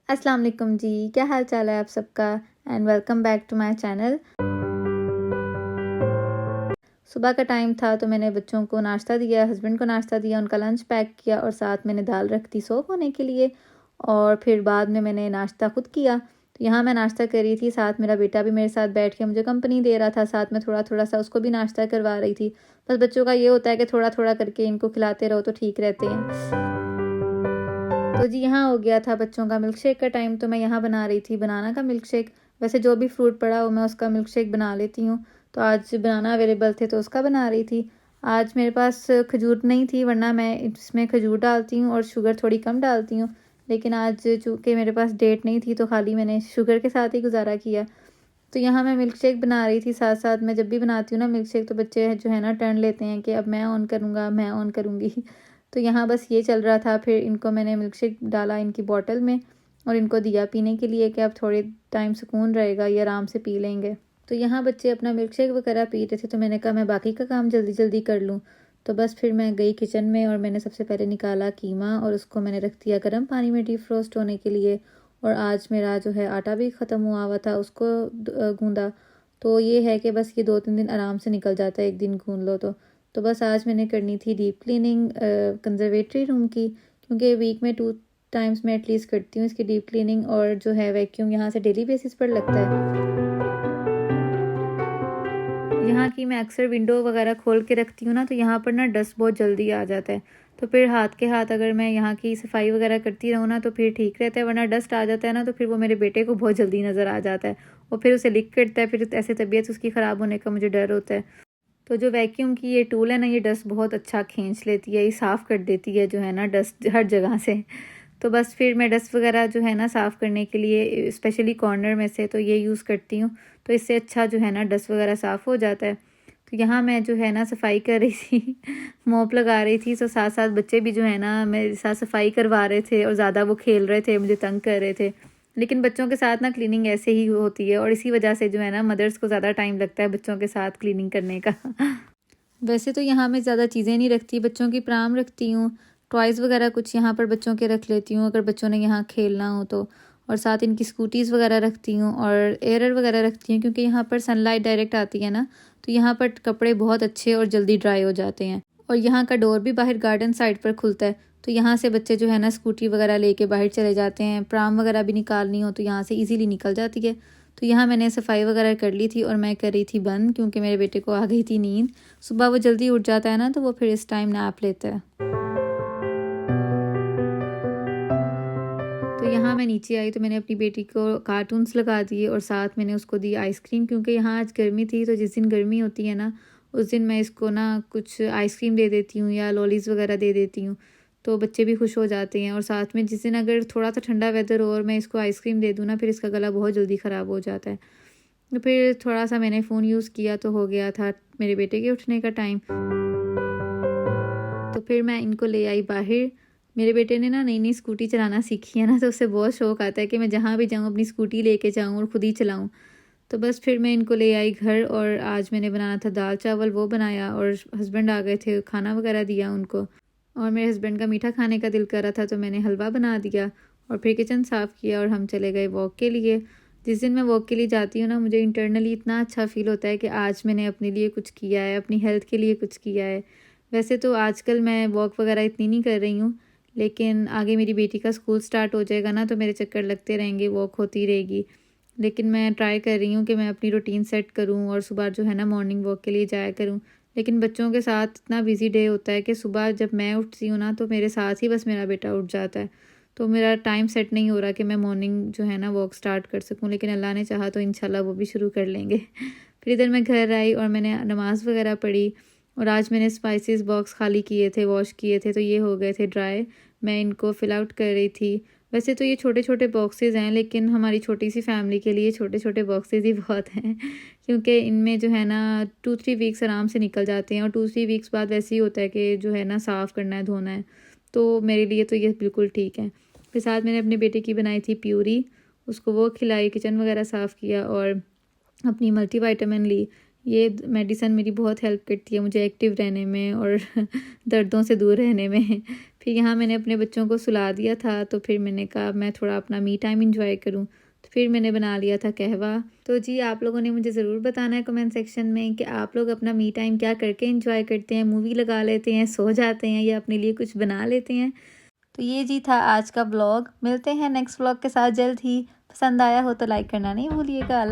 अस्सलाम वालेकुम जी, क्या हाल चाल है आप सबका and welcome back to my channel. सुबह का टाइम था तो मैंने बच्चों को नाश्ता दिया, हस्बैंड को नाश्ता दिया, उनका लंच पैक किया और साथ मैंने दाल रख दी सोक होने के लिए। और फिर बाद में मैंने नाश्ता खुद किया। तो यहाँ मैं नाश्ता कर रही थी, साथ मेरा बेटा भी मेरे साथ बैठ के मुझे कंपनी दे रहा था, साथ में थोड़ा थोड़ा सा उसको भी नाश्ता करवा रही थी। बस बच्चों का ये होता है कि थोड़ा थोड़ा करके इनको खिलाते रहो तो ठीक रहते हैं। तो जी यहाँ हो गया था बच्चों का मिल्क शेक का टाइम, तो मैं यहाँ बना रही थी बनाना का मिल्क शेक। वैसे जो भी फ्रूट पड़ा हो मैं उसका मिल्क शेक बना लेती हूँ। तो आज बनाना अवेलेबल थे तो उसका बना रही थी। आज मेरे पास खजूर नहीं थी, वरना मैं इसमें खजूर डालती हूँ और शुगर थोड़ी कम डालती हूँ। लेकिन आज चूँकि मेरे पास डेट नहीं थी तो खाली मैंने शुगर के साथ ही गुजारा किया। तो यहाँ मैं मिल्क शेक बना रही थी, साथ साथ मैं जब भी बनाती हूँ ना मिल्क शेक तो बच्चे जो है ना टर्न लेते हैं कि अब मैं ऑन करूँगा, मैं ऑन करूँगी। तो यहाँ बस ये चल रहा था। फिर इनको मैंने मिल्क शेक डाला इनकी बॉटल में और इनको दिया पीने के लिए कि अब थोड़े टाइम सुकून रहेगा, ये आराम से पी लेंगे। तो यहाँ बच्चे अपना मिल्क शेक वगैरह पी रहे थे तो मैंने कहा मैं बाकी का काम जल्दी जल्दी कर लूँ। तो बस फिर मैं गई किचन में और मैंने सबसे पहले निकाला कीमा और उसको मैंने रख दिया गर्म पानी में डीप फ्रोस्ट होने के लिए। और आज मेरा जो है आटा भी ख़त्म हुआ था, उसको गूंदा। तो ये है कि बस ये 2-3 दिन आराम से निकल जाता है, एक दिन गूंद लो तो बस आज मैंने करनी थी डीप क्लीनिंग कंजर्वेटरी रूम की, क्योंकि वीक में 2 टाइम्स मैं एटलीस्ट करती हूँ इसकी डीप क्लीनिंग। और जो है वैक्यूम यहाँ से डेली बेसिस पर लगता है। यहाँ की मैं अक्सर विंडो वगैरह खोल के रखती हूँ ना, तो यहाँ पर ना डस्ट बहुत जल्दी आ जाता है। तो फिर हाथ के हाथ अगर मैं यहाँ की सफाई वगैरह करती रहूँ ना तो फिर ठीक रहता है, वरना डस्ट आ जाता है ना तो फिर वो मेरे बेटे को बहुत जल्दी नज़र आ जाता है और फिर उसे लिक करता है, फिर ऐसे तबीयत उसकी ख़राब होने का मुझे डर होता है। तो जो वैक्यूम की ये टूल है ना, ये डस्ट बहुत अच्छा खींच लेती है, ये साफ़ कर देती है जो है ना डस्ट हर जगह से। तो बस फिर मैं डस्ट वगैरह जो है ना साफ़ करने के लिए स्पेशली कॉर्नर में से तो ये यूज़ करती हूँ। तो इससे अच्छा जो है ना डस्ट वगैरह साफ़ हो जाता है। तो यहाँ मैं जो है ना सफाई कर रही थी, मोप लगा रही थी। तो साथ साथ बच्चे भी जो है ना मेरे साथ सफाई करवा रहे थे और ज़्यादा वो खेल रहे थे, मुझे तंग कर रहे थे। लेकिन बच्चों के साथ ना क्लीनिंग ऐसे ही होती है और इसी वजह से जो है ना मदर्स को ज़्यादा टाइम लगता है बच्चों के साथ क्लीनिंग करने का। वैसे तो यहाँ मैं ज़्यादा चीज़ें नहीं रखती, बच्चों की प्राम रखती हूँ, टॉयज़ वगैरह कुछ यहाँ पर बच्चों के रख लेती हूँ अगर बच्चों ने यहाँ खेलना हो तो। और साथ इनकी स्कूटीज़ वगैरह रखती हूँ और एयर वगैरह रखती हूँ, क्योंकि यहाँ पर सनलाइट डायरेक्ट आती है ना, तो यहाँ पर कपड़े बहुत अच्छे और जल्दी ड्राई हो जाते हैं। और यहाँ का डोर भी बाहर गार्डन साइड पर खुलता है, तो यहाँ से बच्चे जो है ना स्कूटी वगैरह लेके बाहर चले जाते हैं। प्राम वगैरह भी निकालनी हो तो यहाँ से इजीली निकल जाती है। तो यहाँ मैंने सफाई वगैरह कर ली थी और मैं कर रही थी बंद, क्योंकि मेरे बेटे को आ गई थी नींद। सुबह वो जल्दी उठ जाता है ना तो वो फिर इस टाइम नैप लेता है। तो यहाँ मैं नीचे आई तो मैंने अपनी बेटी को कार्टून्स लगा दिए और साथ मैंने उसको दी आइसक्रीम, क्योंकि यहाँ आज गर्मी थी। तो जिस दिन गर्मी होती है ना उस दिन मैं इसको ना कुछ आइसक्रीम दे देती हूँ या लॉलीज़ वगैरह दे देती हूँ, तो बच्चे भी खुश हो जाते हैं। और साथ में जिस दिन अगर थोड़ा सा ठंडा वेदर हो और मैं इसको आइसक्रीम दे दूँ ना, फिर इसका गला बहुत जल्दी ख़राब हो जाता है। तो फिर थोड़ा सा मैंने फ़ोन यूज़ किया तो हो गया था मेरे बेटे के उठने का टाइम। तो फिर मैं इनको ले आई बाहर। मेरे बेटे ने ना नई नई स्कूटी चलाना सीखी है ना, तो उसे बहुत शौक़ आता है कि मैं जहाँ भी जाऊँ अपनी स्कूटी लेके जाऊँ और ख़ुद ही चलाऊँ। तो बस फिर मैं इनको ले आई घर और आज मैंने बनाना था दाल चावल, वो बनाया। और हस्बैंड आ गए थे, खाना वगैरह दिया उनको। और मेरे हस्बैंड का मीठा खाने का दिल कर रहा था तो मैंने हलवा बना दिया और फिर किचन साफ़ किया और हम चले गए वॉक के लिए। जिस दिन मैं वॉक के लिए जाती हूँ ना, मुझे इंटरनली इतना अच्छा फ़ील होता है कि आज मैंने अपने लिए कुछ किया है, अपनी हेल्थ के लिए कुछ किया है। वैसे तो आजकल मैं वॉक वगैरह इतनी नहीं कर रही हूँ, लेकिन आगे मेरी बेटी का स्कूल स्टार्ट हो जाएगा ना तो मेरे चक्कर लगते रहेंगे, वॉक होती रहेगी। लेकिन मैं ट्राई कर रही हूँ कि मैं अपनी रूटीन सेट करूँ और सुबह जो है ना मॉर्निंग वॉक के लिए जाया करूँ। लेकिन बच्चों के साथ इतना बिजी डे होता है कि सुबह जब मैं उठती हूँ ना तो मेरे साथ ही बस मेरा बेटा उठ जाता है। तो मेरा टाइम सेट नहीं हो रहा कि मैं मॉर्निंग जो है ना वॉक स्टार्ट कर सकूँ, लेकिन अल्लाह ने चाहा तो इंशाल्लाह वो भी शुरू कर लेंगे। फिर इधर मैं घर आई और मैंने नमाज़ वगैरह पढ़ी। और आज मैंने स्पाइसेस बॉक्स खाली किए थे, वॉश किए थे, तो ये हो गए थे ड्राई। मैं इनको फ़िल आउट कर रही थी। वैसे तो ये छोटे छोटे बॉक्सेस हैं, लेकिन हमारी छोटी सी फैमिली के लिए छोटे छोटे बॉक्सेस ही बहुत हैं, क्योंकि इनमें जो है ना 2-3 वीक्स आराम से निकल जाते हैं। और 2-3 वीक्स बाद वैसे ही होता है कि जो है ना साफ़ करना है, धोना है। तो मेरे लिए तो ये बिल्कुल ठीक है। फिर साथ मैंने अपने बेटे की बनाई थी प्यूरी, उसको वो खिलाई, किचन वगैरह साफ़ किया और अपनी मल्टीविटामिन ली। ये मेडिसिन मेरी बहुत हेल्प करती है मुझे एक्टिव रहने में और दर्दों से दूर रहने में। फिर यहाँ मैंने अपने बच्चों को सुला दिया था, तो फिर मैंने कहा मैं थोड़ा अपना मी टाइम इंजॉय करूँ, तो फिर मैंने बना लिया था कहवा। तो जी आप लोगों ने मुझे ज़रूर बताना है कमेंट सेक्शन में कि आप लोग अपना मी टाइम क्या करके इंजॉय करते हैं, मूवी लगा लेते हैं, सो जाते हैं, या अपने लिए कुछ बना लेते हैं। तो ये जी था आज का ब्लॉग। मिलते हैं नेक्स्ट ब्लॉग के साथ जल्द ही। पसंद आया हो तो लाइक करना नहीं भूलिएगा।